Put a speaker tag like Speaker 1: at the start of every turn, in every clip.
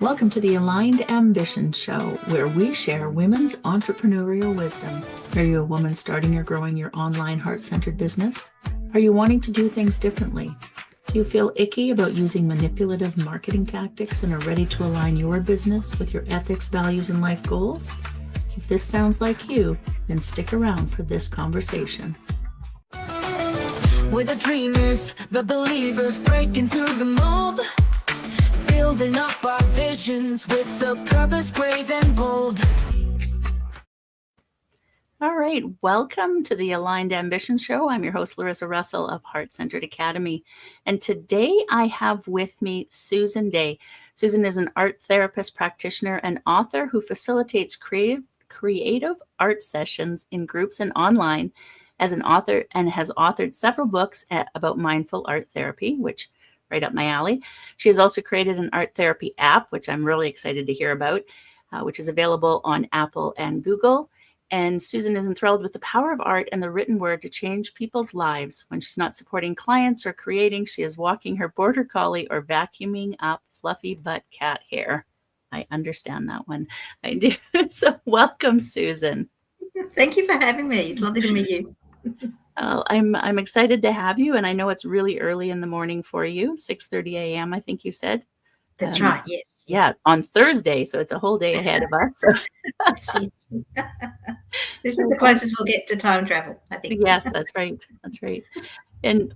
Speaker 1: Welcome to the Aligned Ambition Show, where we share women's entrepreneurial wisdom. Are you a woman starting or growing your online heart-centered business? Are you wanting to do things differently? Do you feel icky about using manipulative marketing tactics and are ready to align your business with your ethics, values, and life goals? If this sounds like you, then stick around for this conversation.
Speaker 2: We're the dreamers, the believers, breaking through the mold, building up our visions with a purpose brave and bold.
Speaker 1: All right, welcome to the Aligned Ambition Show. I'm your host, Larissa Russell of Heart Centered Academy. And today I have with me Susan Day. Susan is an art therapist, practitioner, and author who facilitates creative art sessions in groups and online as an author, and has authored several books about mindful art therapy, which right up my alley. She has also created an art therapy app, which I'm really excited to hear about, which is available on Apple and Google. And Susan is enthralled with the power of art and the written word to change people's lives. When she's not supporting clients or creating, she is walking her border collie or vacuuming up fluffy butt cat hair. I understand that one. I do. So welcome, Susan.
Speaker 3: Thank you for having me. It's lovely to meet you.
Speaker 1: I'm excited to have you, and I know it's really early in the morning for you, 6:30 a.m. I think you said.
Speaker 3: That's right. Yes.
Speaker 1: Yeah, on Thursday, so it's a whole day ahead of us.
Speaker 3: This is the closest we'll get to time travel, I think.
Speaker 1: Yes, that's right. That's right. And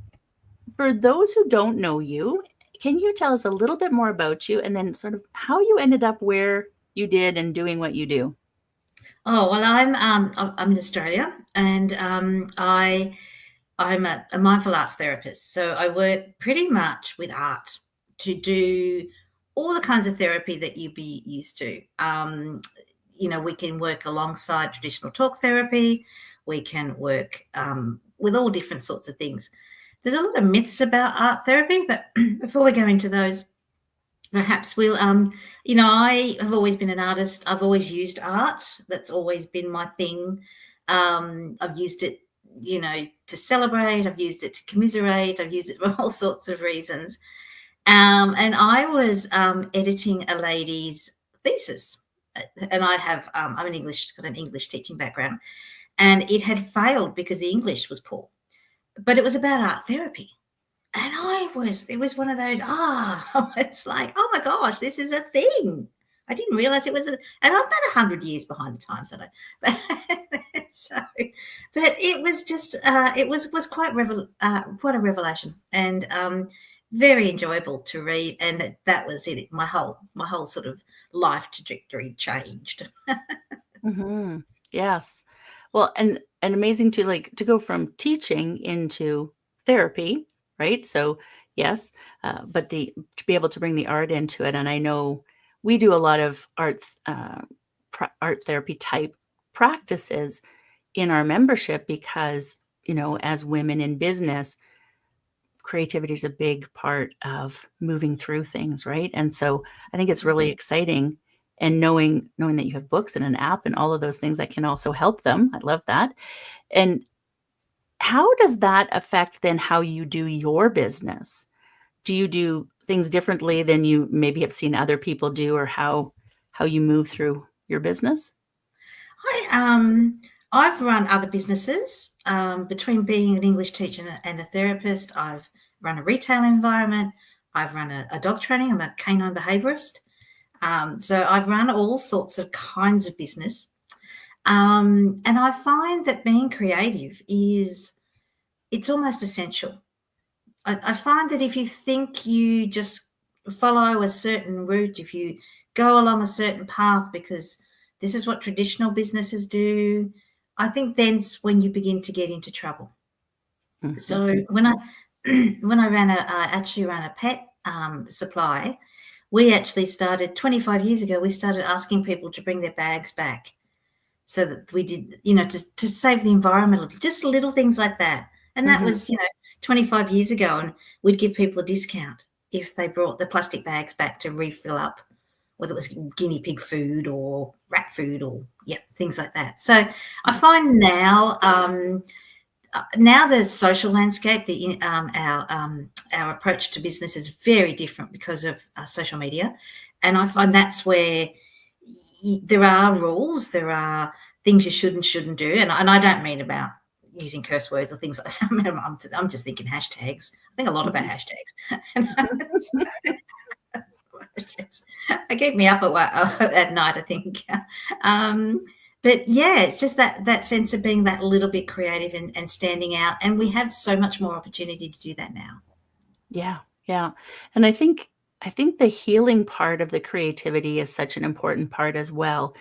Speaker 1: for those who don't know you, can you tell us a little bit more about you, and then sort of how you ended up where you did and doing what you do?
Speaker 3: Oh, well, I'm in Australia, and I'm a mindful arts therapist. So I work pretty much with art to do all the kinds of therapy that you'd be used to. We can work alongside traditional talk therapy. We can work with all different sorts of things. There's a lot of myths about art therapy, but before we go into those, perhaps we'll, I have always been an artist. I've always used art. That's always been my thing. I've used it, to celebrate. I've used it to commiserate. I've used it for all sorts of reasons. And I was editing a lady's thesis, and I'm got an English teaching background, and it had failed because the English was poor, but it was about art therapy. And it was one of those, it's like, oh my gosh, this is a thing. I didn't realize it was, and I'm about 100 years behind the times. But it was just, it was quite a revelation, and very enjoyable to read. And that was it. My whole sort of life trajectory changed.
Speaker 1: Mm-hmm. Yes. Well, and amazing to go from teaching into therapy. Right. So yes, but to be able to bring the art into it. And I know we do a lot of art therapy type practices in our membership because, as women in business, creativity is a big part of moving through things. Right. And so I think it's really exciting. And knowing that you have books and an app and all of those things that can also help them. I love that. And how does that affect then how you do your business? Do you do things differently than you maybe have seen other people do, or how you move through your business?
Speaker 3: I've run other businesses. Between being an English teacher and a therapist, I've run a retail environment. I've run a dog training. I'm a canine behaviorist. So I've run all sorts of kinds of business. And I find that being creative it's almost essential. I find that if you think you just follow a certain route, if you go along a certain path because this is what traditional businesses do, I think then's when you begin to get into trouble. Mm-hmm. So when I actually ran a pet supply, we actually started 25 years ago. We started asking people to bring their bags back, so that we did, to save the environment, just little things like that. And that was, 25 years ago, and we'd give people a discount if they brought the plastic bags back to refill up, whether it was guinea pig food or rat food or things like that. So I find now the social landscape, our approach to business is very different because of social media, And I find that's where there are rules, there are things you should and shouldn't do. And I don't mean about using curse words or things like that. I mean, I'm just thinking hashtags. I think a lot about
Speaker 1: Mhm.
Speaker 3: hashtags. They keep me up at night, I think. But yeah, it's just that sense of being that little bit creative and standing out. And we have so much more opportunity to do that now.
Speaker 1: Yeah, yeah. And I think the healing part of the creativity is such an important part as well.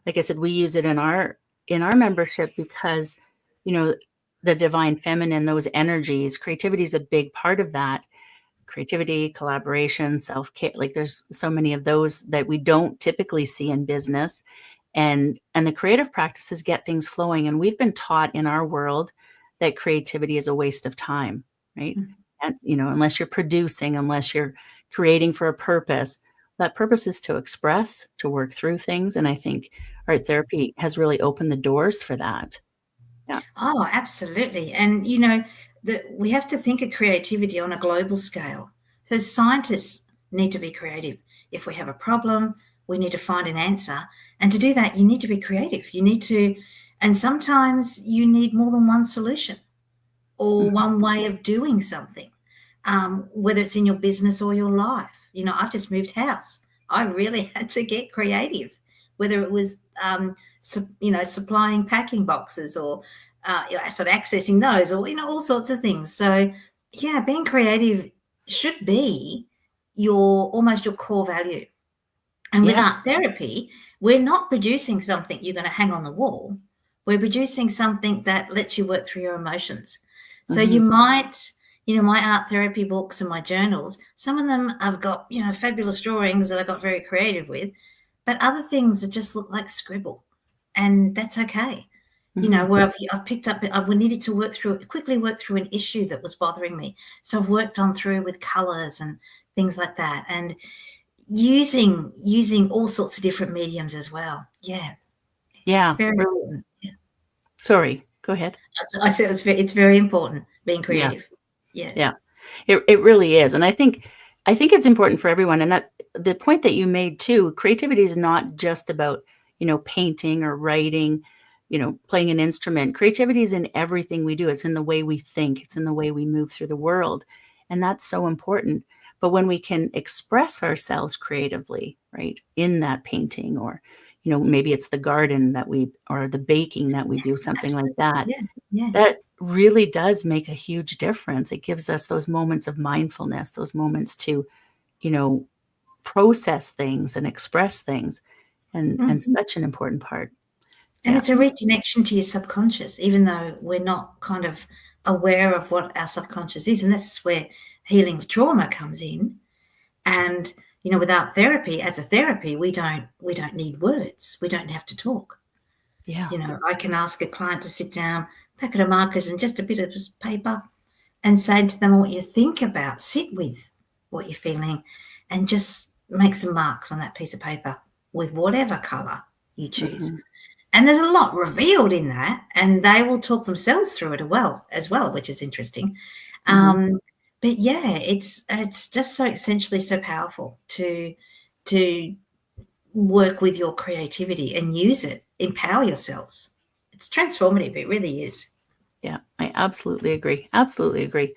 Speaker 1: Like I said, we use it in our membership because, you know, the divine feminine, those energies, creativity is a big part of that. Creativity, collaboration, self-care, like there's so many of those that we don't typically see in business. And the creative practices get things flowing. And we've been taught in our world that creativity is a waste of time, right?
Speaker 3: Mm.
Speaker 1: And, unless you're producing, unless you're creating for a purpose, that purpose is to express, to work through things. And I think art therapy has really opened the doors for that. Yeah.
Speaker 3: Oh, absolutely. And we have to think of creativity on a global scale. So scientists need to be creative. If we have a problem, we need to find an answer. And to do that, you need to be creative. And sometimes you need more than one solution or
Speaker 1: Mhm.
Speaker 3: one way of doing something, whether it's in your business or your life. I've just moved house. I really had to get creative, whether it was, supplying packing boxes or sort of accessing those or, all sorts of things. So, yeah, being creative should be almost your core value. And with
Speaker 1: Yeah.
Speaker 3: art therapy, we're not producing something you're going to hang on the wall. We're producing something that lets you work through your emotions. So you
Speaker 1: Mhm.
Speaker 3: might, my art therapy books and my journals, some of them I've got, fabulous drawings that I got very creative with, but other things that just look like scribble. And that's okay.
Speaker 1: Mhm.
Speaker 3: Where I've picked up, I needed to quickly work through an issue that was bothering me. So I've worked on through with colors and things like that. And using all sorts of different mediums as well. Yeah,
Speaker 1: Yeah.
Speaker 3: very
Speaker 1: Really.
Speaker 3: important. Yeah.
Speaker 1: Sorry. Go ahead.
Speaker 3: So I said it's very important being
Speaker 1: Yeah.
Speaker 3: creative. Yeah.
Speaker 1: Yeah. It really is, and I think it's important for everyone, and that the point that you made too, creativity is not just about, painting or writing, playing an instrument. Creativity is in everything we do. It's in the way we think, it's in the way we move through the world, and that's so important. But when we can express ourselves creatively, right, in that painting or, maybe it's the garden that we or the baking that we do, something like
Speaker 3: Absolutely.
Speaker 1: that,
Speaker 3: Yeah. Yeah.
Speaker 1: that really does make a huge difference. It gives us those moments of mindfulness, those moments to, you know, process things and express things, and
Speaker 3: Mhm.
Speaker 1: such an important part.
Speaker 3: And
Speaker 1: Yeah.
Speaker 3: it's a reconnection to your subconscious, even though we're not kind of aware of what our subconscious is. And this is where healing of trauma comes in. And without therapy, as a therapy, we don't need words. We don't have to talk.
Speaker 1: Yeah.
Speaker 3: I can ask a client to sit down, packet of markers and just a bit of paper and say to them what you think about, sit with what you're feeling and just make some marks on that piece of paper with whatever colour you choose.
Speaker 1: Mhm.
Speaker 3: And there's a lot revealed in that, and they will talk themselves through it as well, which is interesting.
Speaker 1: Mhm.
Speaker 3: Um, but yeah, it's just so essentially so powerful to work with your creativity and use it, empower yourselves. It's transformative. It really is.
Speaker 1: Yeah, I absolutely agree. Absolutely agree.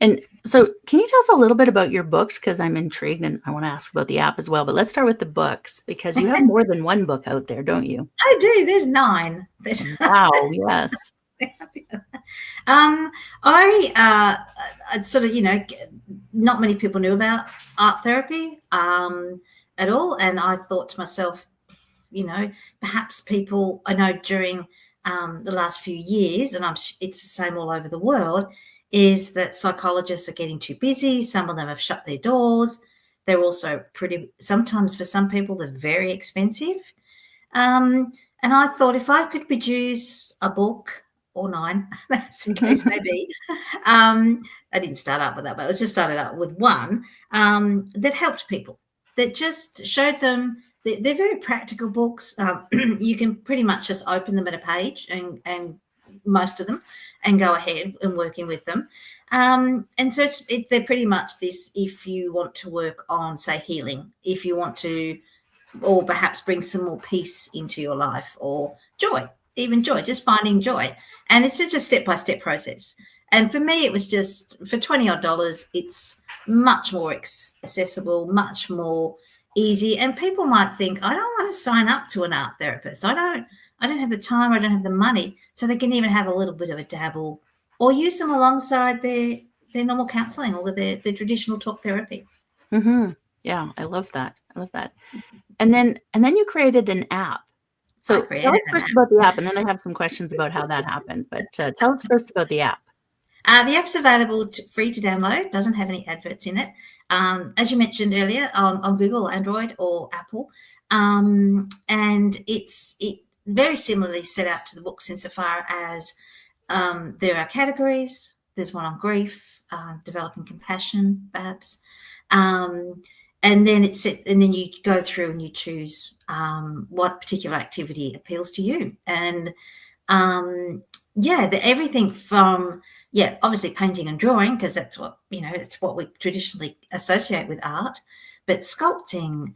Speaker 1: And so can you tell us a little bit about your books? Because 'Cause I'm intrigued and I wanna ask about the app as well, but let's start with the books because you have more than one book out there, don't you?
Speaker 3: I do. There's 9. There's
Speaker 1: Wow, yes.
Speaker 3: um, I sort of, not many people knew about art therapy at all, and I thought to myself, perhaps people I know during the last few years, and it's the same all over the world, is that psychologists are getting too busy. Some of them have shut their doors. They're also sometimes for some people, they're very expensive. And I thought if I could produce a book or 9, that's the case may be. I didn't start out with that, but I was just started out with one that helped people, that just showed them. They're very practical books. You can pretty much just open them at a page and most of them and go ahead and working with them. And so they're pretty much this, if you want to work on, say, healing, if you want to, or perhaps bring some more peace into your life, or joy, even joy, just finding joy. And it's just a step-by-step process. And for me, it was just for $20 odd, it's much more accessible, much more easy. And people might think, I don't want to sign up to an art therapist. I don't have the time, I don't have the money. So they can even have a little bit of a dabble, or use them alongside their normal counselling or their traditional talk therapy.
Speaker 1: Mm-hmm. Yeah, I love that. I love that. And then you created an app.
Speaker 3: I
Speaker 1: So tell
Speaker 3: created
Speaker 1: us
Speaker 3: an
Speaker 1: first
Speaker 3: app.
Speaker 1: about the app, and then I have some questions about how that happened. But tell us first about the app.
Speaker 3: The app's available free to download, doesn't have any adverts in it. As you mentioned earlier, on Google, Android, or Apple. And it very similarly set out to the books insofar as there are categories. There's one on grief, developing compassion, perhaps. And then you go through and you choose what particular activity appeals to you. And everything from, obviously painting and drawing, because that's what, it's what we traditionally associate with art, but sculpting,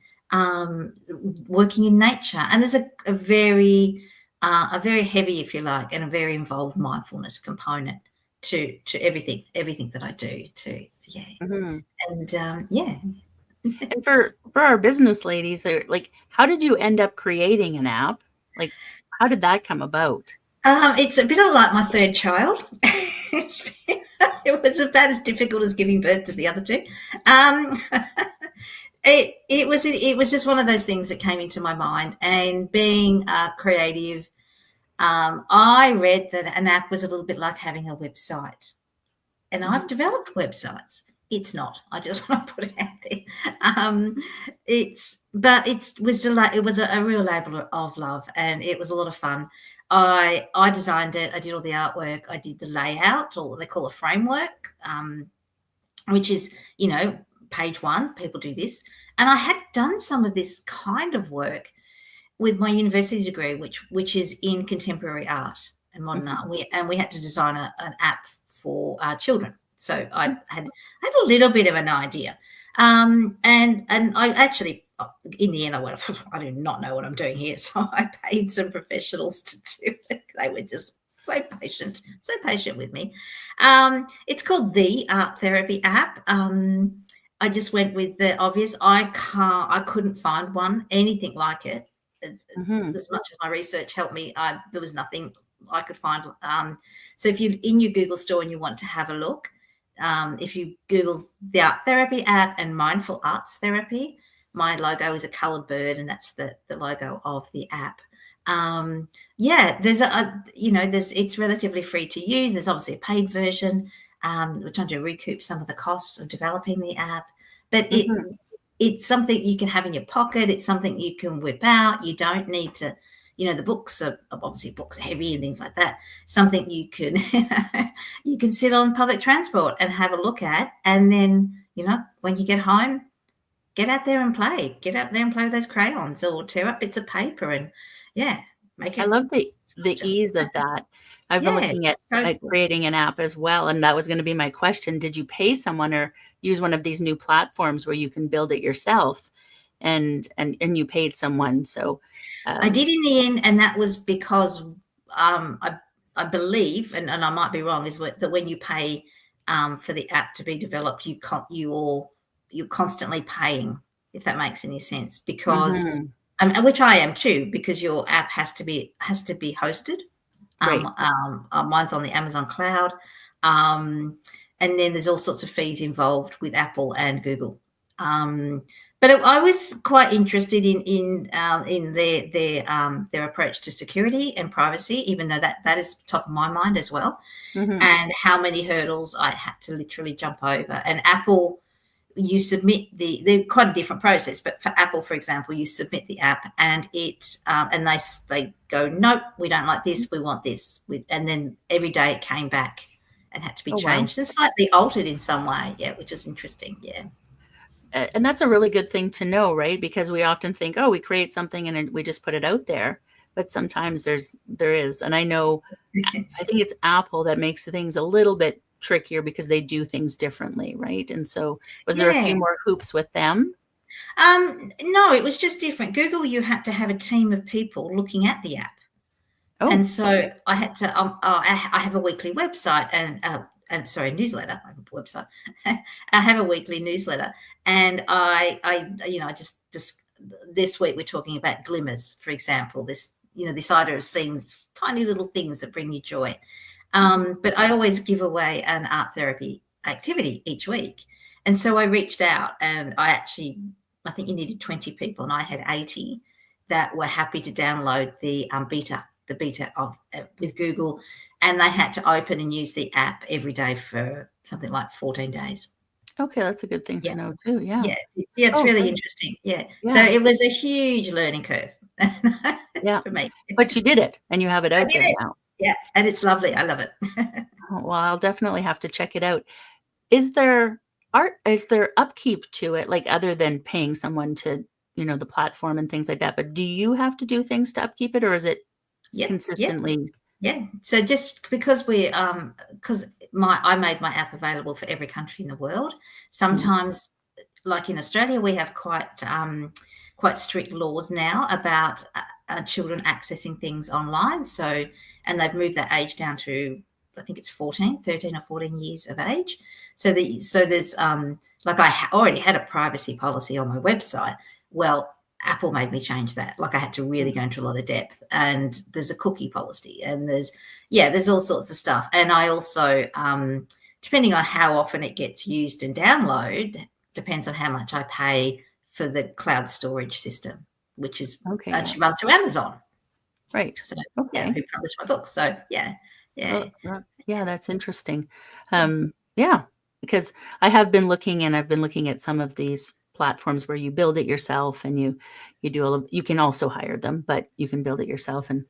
Speaker 3: working in nature. And there's a very heavy, if you like, and a very involved mindfulness component to everything that I do too. Yeah.
Speaker 1: Mm-hmm.
Speaker 3: And
Speaker 1: And for our business ladies, they're like, how did you end up creating an app? Like, how did that come about?
Speaker 3: It's a bit like my third child. It was about as difficult as giving birth to the other two. Um, it was just one of those things that came into my mind. And being creative, I read that an app was a little bit like having a website, and I've developed websites. It's not. I just want to put it out there. It was a real labour of love, and it was a lot of fun. I designed it. I did all the artwork. I did the layout, or what they call a framework, which is, page one. People do this, and I had done some of this kind of work with my university degree, which is in contemporary art and modern art. We had to design an app for children. So I had a little bit of an idea, and I actually, in the end, I went, I do not know what I'm doing here. So I paid some professionals to do it. They were just so patient with me. It's called the Art Therapy app. I just went with the obvious. I couldn't find anything like it. As much as my research helped me, there was nothing I could find. So if you're in your Google store and you want to have a look, if you Google the Art Therapy app and Mindful Arts Therapy, my logo is a coloured bird, and that's the logo of the app. There's it's relatively free to use. There's obviously a paid version. We're trying to recoup some of the costs of developing the app, but it's something you can have in your pocket. It's something you can whip out. You don't need to, the books are heavy and things like that. Something you can you can sit on public transport and have a look at, and then when you get home, get out there and play. Get out there and play with those crayons, or tear up bits of paper and make it.
Speaker 1: I love the ease of that. I've been looking at creating an app as well, and that was going to be my question. Did you pay someone or use one of these new platforms where you can build it yourself, and you paid someone? So
Speaker 3: I did in the end, and that was because I believe, and I might be wrong, is that when you pay for the app to be developed, you're constantly paying, if that makes any sense, because which I am too, because your app has to be hosted.
Speaker 1: Right.
Speaker 3: Mine's on the Amazon cloud, and then there's all sorts of fees involved with Apple and Google. But I was quite interested in their approach to security and privacy, even though that is top of my mind as well, and how many hurdles I had to literally jump over. And Apple, you submit they're quite a different process, but for Apple, for example, you submit the app, and and they go, nope, we don't like this, we want this, and then every day it came back and had to be changed and slightly altered in some way, which is interesting.
Speaker 1: And that's a really good thing to know, right? Because we often think, we create something and we just put it out there, but sometimes there is, and I know, I think it's Apple that makes things a little bit trickier because they do things differently, right? And so was there a few
Speaker 3: Yeah.
Speaker 1: more hoops with them?
Speaker 3: No, it was just different. Google, you had to have a team of people looking at the app.
Speaker 1: Oh,
Speaker 3: And so I had to, I have a weekly website and sorry, newsletter. I have a website. I have a weekly newsletter, and I just this week we're talking about glimmers, for example. This idea of seeing tiny little things that bring you joy.
Speaker 1: mhm.
Speaker 3: But I always give away an art therapy activity each week, and so I reached out, and I think you needed 20 people, and I had 80 that were happy to download the beta of with Google, and they had to open and use the app every day for something like 14 days.
Speaker 1: Okay, that's a good thing
Speaker 3: Yeah,
Speaker 1: to know too. Yeah.
Speaker 3: it's
Speaker 1: Oh,
Speaker 3: really
Speaker 1: great.
Speaker 3: interesting. Yeah, so
Speaker 1: Yeah.
Speaker 3: it was a huge learning curve
Speaker 1: Yeah.
Speaker 3: for me.
Speaker 1: But you did it and you have it
Speaker 3: I
Speaker 1: out
Speaker 3: did
Speaker 1: there
Speaker 3: it.
Speaker 1: now.
Speaker 3: Yeah, and it's lovely. I love it.
Speaker 1: Oh, well, I'll definitely have to check it out. Is there is there upkeep to it, like, other than paying someone to, the platform and things like that, but do you have to do things to upkeep it, or is it
Speaker 3: Yeah, yeah.
Speaker 1: consistently?
Speaker 3: Yeah. So just because because I made my app available for every country in the world.
Speaker 1: Mm,
Speaker 3: Sometimes, like in Australia, we have quite strict laws now about children accessing things online. So, and they've moved that age down to, I think it's 13 or 14 years of age. So there's like already had a privacy policy on my website. Well, Apple made me change that. Like I had to really
Speaker 1: mm,
Speaker 3: go into a lot of depth, and there's a cookie policy, and there's all sorts of stuff. And I also, depending on how often it gets used and download, depends on how much I pay for the cloud storage system, which is
Speaker 1: okay, yeah,
Speaker 3: actually run through Amazon.
Speaker 1: right.
Speaker 3: So yeah,
Speaker 1: Okay.
Speaker 3: who published my book. So yeah.
Speaker 1: Yeah, that's interesting. Yeah, because I've been looking at some of these platforms where you build it yourself and you do all of you can also hire them, but you can build it yourself, and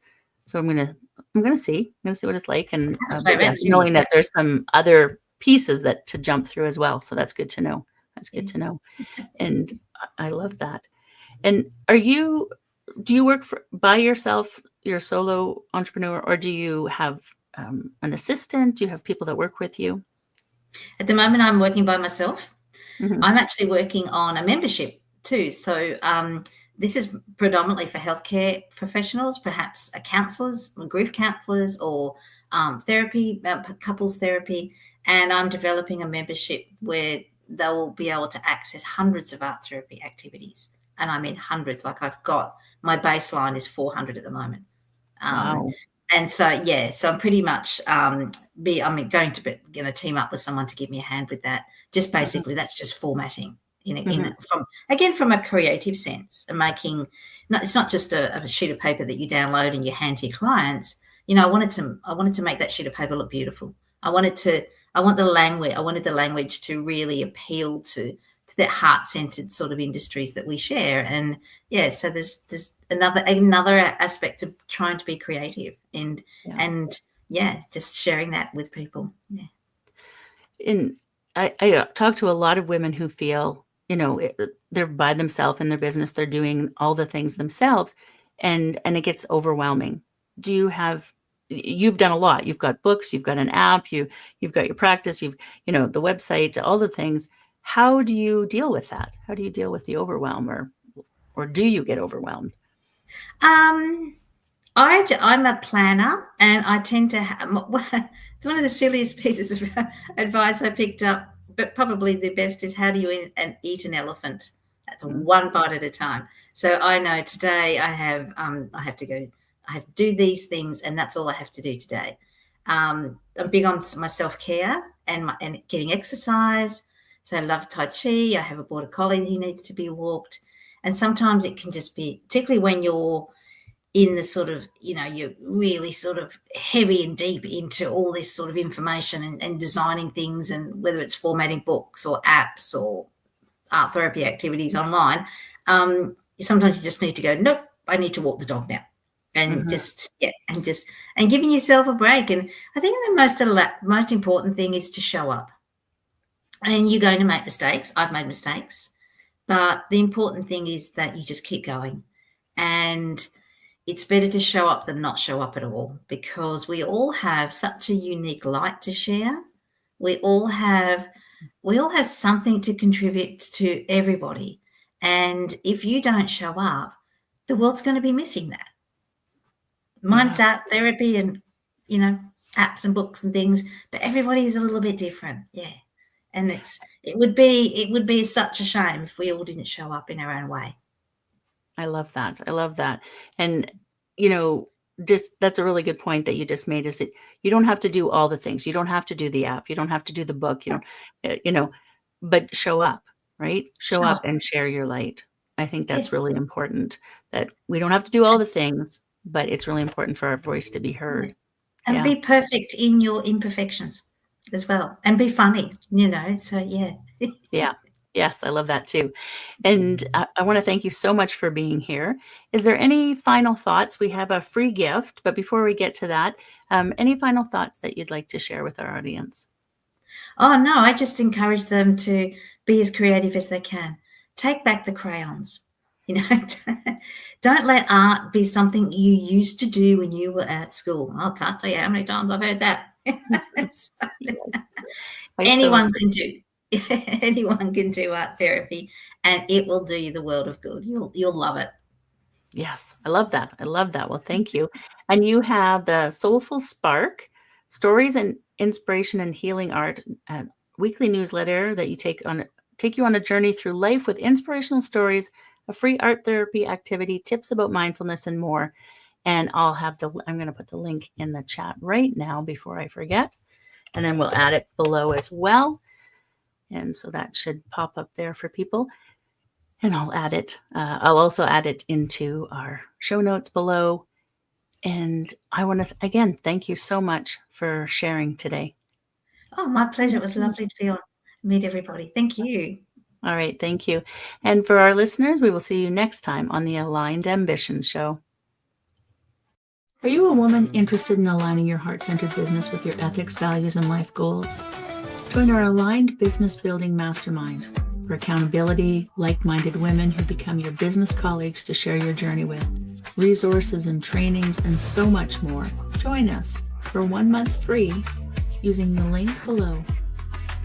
Speaker 1: so I'm gonna see what it's like, and,
Speaker 3: Play
Speaker 1: but yeah,
Speaker 3: around, see.
Speaker 1: knowing that there's some other pieces that to jump through as well, so that's good to know. That's good
Speaker 3: Yeah.
Speaker 1: to know, and I love that. And do you work by yourself, you're a solo entrepreneur, or do you have an assistant? Do you have people that work with you?
Speaker 3: At the moment, I'm working by myself.
Speaker 1: Mhm.
Speaker 3: I'm actually working on a membership too. So this is predominantly for healthcare professionals, perhaps counsellors, grief counsellors, or therapy, couples therapy. And I'm developing a membership where they will be able to access hundreds of art therapy activities. And I mean hundreds. Like my baseline is 400 at the moment. Um,
Speaker 1: Wow.
Speaker 3: and so so I'm pretty much going to team up with someone to give me a hand with that. Just
Speaker 1: Mhm,
Speaker 3: basically, that's just formatting
Speaker 1: mhm,
Speaker 3: from a creative sense, and making. No, it's not just a sheet of paper that you download and you hand to your clients. I wanted to make that sheet of paper look beautiful. I wanted to. I wanted the language to really appeal to that heart-centered sort of industries that we share. And so there's another aspect of trying to be creative
Speaker 1: yeah.
Speaker 3: and just sharing that with people. Yeah.
Speaker 1: And I talk to a lot of women who feel, they're by themselves in their business, they're doing all the things themselves, and it gets overwhelming. Do you have you've done a lot. You've got books, you've got an app, you've got your practice, the website, all the things. How do you deal with that? How do you deal with the overwhelm, or do you get overwhelmed?
Speaker 3: Um, I'm a planner, and I tend to have one of the silliest pieces of advice I picked up, but probably the best, is how do you eat an elephant? That's
Speaker 1: Mm,
Speaker 3: one bite at a time. So I know today I have to go, I have to do these things, and that's all I have to do today. I'm big on my self care and getting exercise. So I love Tai Chi. I have a border collie that he needs to be walked, and sometimes it can just be, particularly when you're in the sort of, you're really sort of heavy and deep into all this sort of information and designing things, and whether it's formatting books or apps or art therapy activities online, sometimes you just need to go, nope, I need to walk the dog now. And
Speaker 1: mhm,
Speaker 3: and giving yourself a break. And I think the most important thing is to show up. And you're going to make mistakes. I've made mistakes. But the important thing is that you just keep going. And it's better to show up than not show up at all, because we all have such a unique light to share. We all have something to contribute to everybody. And if you don't show up, the world's going to be missing that. Mine's
Speaker 1: Yeah,
Speaker 3: art therapy and, you know, apps and books and things, but everybody is a little bit different. Yeah. And it would be such a shame if we all didn't show up in our own way.
Speaker 1: I love that. I love that. And, you know, just that's a really good point that you just made is that you don't have to do all the things. You don't have to do the app. You don't have to do the book. You don't, you know, but show up, right? Show
Speaker 3: Show
Speaker 1: up
Speaker 3: up.
Speaker 1: and share your light. I think
Speaker 3: Yeah.
Speaker 1: that's really important that we don't have to do all the things, but it's really important for our voice to be heard.
Speaker 3: And
Speaker 1: Yeah.
Speaker 3: be perfect in your imperfections as well. And be funny, you know. So yeah.
Speaker 1: Yeah. Yes, I love that too. And I want to thank you so much for being here. Is there any final thoughts? We have a free gift, but before we get to that, any final thoughts that you'd like to share with our audience?
Speaker 3: Oh no, I just encourage them to be as creative as they can. Take back the crayons. You know, don't let art be something you used to do when you were at school. I can't tell you how many times I've heard that.
Speaker 1: Yes, I so
Speaker 3: Anyone
Speaker 1: agree.
Speaker 3: can do anyone can do art therapy, and it will do you the world of good. You'll love it.
Speaker 1: Yes, I love that. I love that. Well, thank you. And you have the Soulful Spark, stories and inspiration and healing art, weekly newsletter that take you on a journey through life with inspirational stories, a free art therapy activity, tips about mindfulness, and more. And I'm going to put the link in the chat right now before I forget. And then we'll add it below as well. And so that should pop up there for people. And I'll add it. I'll also add it into our show notes below. And I want to, again, thank you so much for sharing today.
Speaker 3: Oh, my pleasure. It was
Speaker 1: Mhm.
Speaker 3: lovely to be on. Meet everybody. Thank you.
Speaker 1: All right. Thank you. And for our listeners, we will see you next time on the Aligned Ambition Show. Are you a woman interested in aligning your heart-centered business with your ethics, values, and life goals? Join our Aligned Business Building Mastermind for accountability, like-minded women who become your business colleagues to share your journey with, resources and trainings, and so much more. Join us for 1 month free using the link below.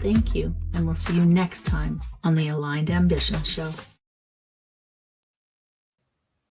Speaker 1: Thank you, and we'll see you next time on the Aligned Ambition Show.